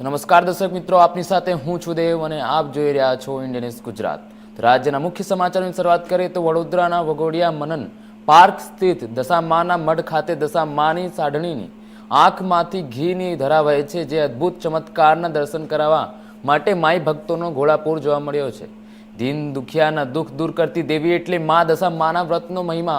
તો નમસ્કાર દર્શક મિત્રો, આપની સાથે હું છું દેવ અને આપ જોઈ રહ્યા છો ઇન્ડિયન ન્યૂઝ ગુજરાત। તો રાજ્યના મુખ્ય સમાચારોની શરૂઆત કરીએ તો વડોદરાના વગોડિયા મનન પાર્ક સ્થિત દશામાના મઢ ખાતે દશામાની સાઢણીની આંખમાંથી ઘીની ધરા વહે છે, જે અદ્ભુત ચમત્કારના દર્શન કરાવવા માટે માઈ ભક્તોનો ઘોડાપૂર જોવા મળ્યો છે। દીન દુખિયાના દુઃખ દૂર કરતી દેવી એટલે મા દશામાના વ્રતનો મહિમા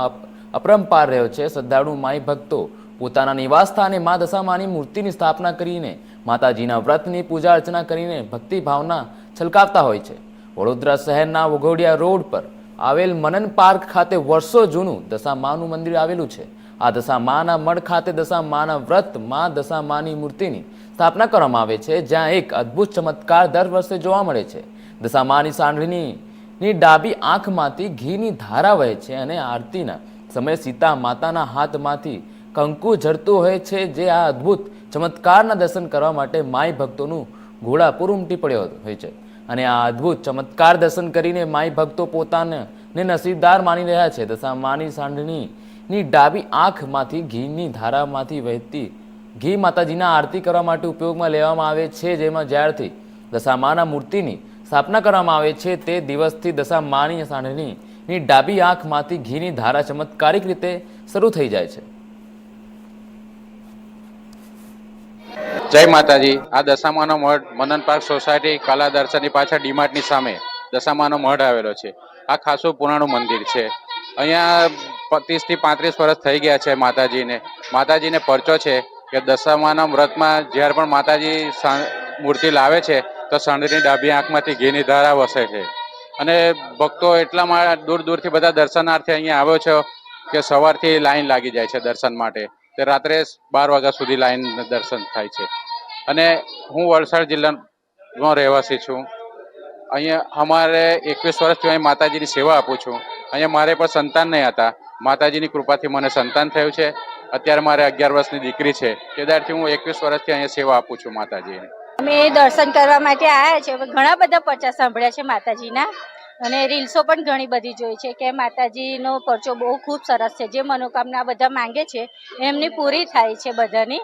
અપરંપાર રહ્યો છે। શ્રદ્ધાળુ માઈ ભક્તો પોતાના નિવાસ સ્થાને મા દશામાની મૂર્તિની સ્થાપના કરીને માતાજીના વ્રતની પૂજા અર્ચના કરીને ભક્તિ ભાવના છલકાવતા હોય છે। વડોદરા શહેરના વઘોડિયા રોડ પર આવેલ મનન પાર્ક ખાતે વર્ષો જૂનું દશામાનું મંદિર આવેલું છે। આ દશામાના મઢ ખાતે દશામાના વ્રત મા દશામાની મૂર્તિની સ્થાપના કરવામાં આવે છે, જ્યાં એક અદ્ભુત ચમત્કાર દર વર્ષે જોવા મળે છે। દશામાની સાંઢણીની ડાબી આંખમાંથી ઘીની ધારા વહે છે અને આરતીના સમયે સીતા માતાના હાથમાંથી કંકુ ઝરતું હોય છે, જે આ અદ્ભુત ચમત્કારના દર્શન કરવા માટે માઈ ભક્તોનું ઘોડાપૂર ઉમટી પડ્યો હોય છે અને આ અદ્ભુત ચમત્કાર દર્શન કરીને માઈ ભક્તો પોતાને નસીબદાર માની રહ્યા છે। દશામાની સાંઢણીની ડાબી આંખમાંથી ઘીની ધારામાંથી વહેતી ઘી માતાજીના આરતી કરવા માટે ઉપયોગમાં લેવામાં આવે છે, જેમાં જ્યારથી દશામાના મૂર્તિની સ્થાપના કરવામાં આવે છે તે દિવસથી દશામાની સાંઢણીની ડાબી આંખમાંથી ઘીની ધારા ચમત્કારિક રીતે શરૂ થઈ જાય છે। જય માતાજી। આ દશામાનો મઢ મનન પાર્ક સોસાયટી કલા દર્શનની પાછળ ડીમાર્ટની સામે દશામાનો મઢ આવેલો છે। આ ખાસું પુરાણું મંદિર છે। અહીંયા 30 થી 35 વર્ષ થઈ ગયા છે। માતાજીને પરચો છે કે દશામાના વ્રતમાં જ્યારે પણ માતાજી મૂર્તિ લાવે છે તો સાંઢની ડાબી આંખમાંથી ઘીની ધારા વસે છે અને ભક્તો એટલા દૂર દૂરથી બધા દર્શનાર્થે અહીંયા આવ્યો છે કે સવારથી લાઈન લાગી જાય છે દર્શન માટે। તે રાત્રે 12 વાગ્યા સુધી લાઈન દર્શન થાય છે અને હું વલસાડ જિલ્લાનો રહેવાસી છું। અહીંયા અમારે 21 વર્ષથી અહીં માતાજીની સેવા આપું છું। અહીંયા મારે પણ સંતાન નહીં હતા, માતાજીની કૃપાથી મને સંતાન થયું છે। અત્યારે મારે 11 વર્ષની દીકરી છે, ત્યારથી હું 21 વર્ષથી અહીંયા સેવા આપું છું માતાજીને। અમે દર્શન કરવા માટે આવ્યા છે। ઘણા બધા પરચા સાંભળ્યા છે માતાજીના અને રીલ્સો પણ ઘણી બધી જોઈ છે કે માતાજીનો પરચો બહુ ખૂબ સરસ છે। જે મનોકામના બધા માંગે છે એમની પૂરી થાય છે બધાની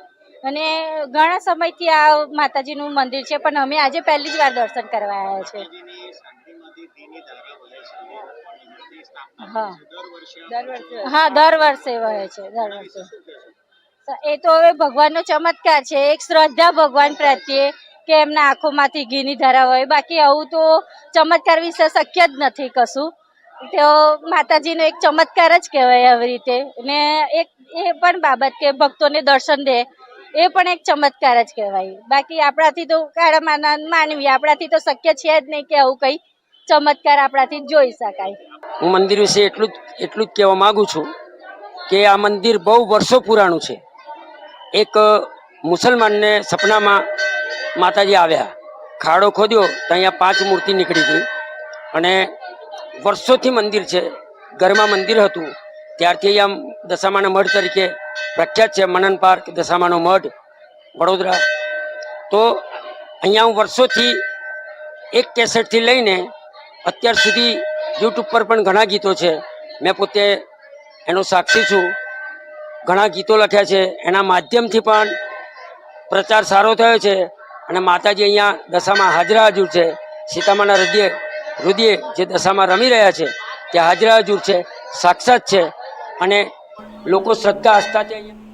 અને ઘણા સમયથી આ માતાજીનું મંદિર છે, પણ અમે આજે પહેલી જ વાર દર્શન કરવા આવ્યા છે। હા, દર વર્ષે વહે છે, દર વર્ષે। એ તો હવે ભગવાનનો ચમત્કાર છે, એક શ્રદ્ધા ભગવાન પ્રત્યે કે એમના આંખોમાંથી ઘીની ધારા હોય। બાકી આવું તો ચમત્કાર વિશે શક્ય જ નથી કશું। તો માતાજીનો એક ચમત્કાર જ કહેવાય આવી રીતે ને એક એ પણ બાબત કે ભક્તોને દર્શન દે એ પણ એક ચમત્કાર જ કહેવાય। બાકી આપણાથી તો કાળા માનવી આપણાથી તો શક્ય છે જ નહીં કે આવું કંઈ ચમત્કાર આપણાથી જોઈ શકાય। હું મંદિર વિશે એટલું જ કહેવા માંગુ છું કે આ મંદિર બહુ વર્ષો પુરાણું છે। એક મુસલમાનને સપનામાં માતાજી આવ્યા, ખાડો ખોદ્યો તો અહીંયા 5 મૂર્તિ નીકળી ગઈ અને વર્ષોથી મંદિર છે। ઘરમાં મંદિર હતું ત્યારથી અહીંયા દશામાના મઢ તરીકે પ્રખ્યાત છે। મનન પાર્ક દશામાનો મઢ વડોદરા। તો અહીંયા હું વર્ષોથી એક કેસેટથી લઈને અત્યાર સુધી યુટ્યુબ પર પણ ઘણા ગીતો છે, મેં પોતે એનો સાક્ષી છું। ઘણા ગીતો લખ્યા છે, એના માધ્યમથી પણ પ્રચાર સારો થયો છે અને માતાજી અહીંયા દશામાં હાજરા હજુર છે। સીતામાના હૃદયે જે દશામાં રમી રહ્યા છે ત્યાં હાજરા હજુર છે, સાક્ષાત છે અને લોકો શ્રદ્ધા આસ્થાથી અહીંયા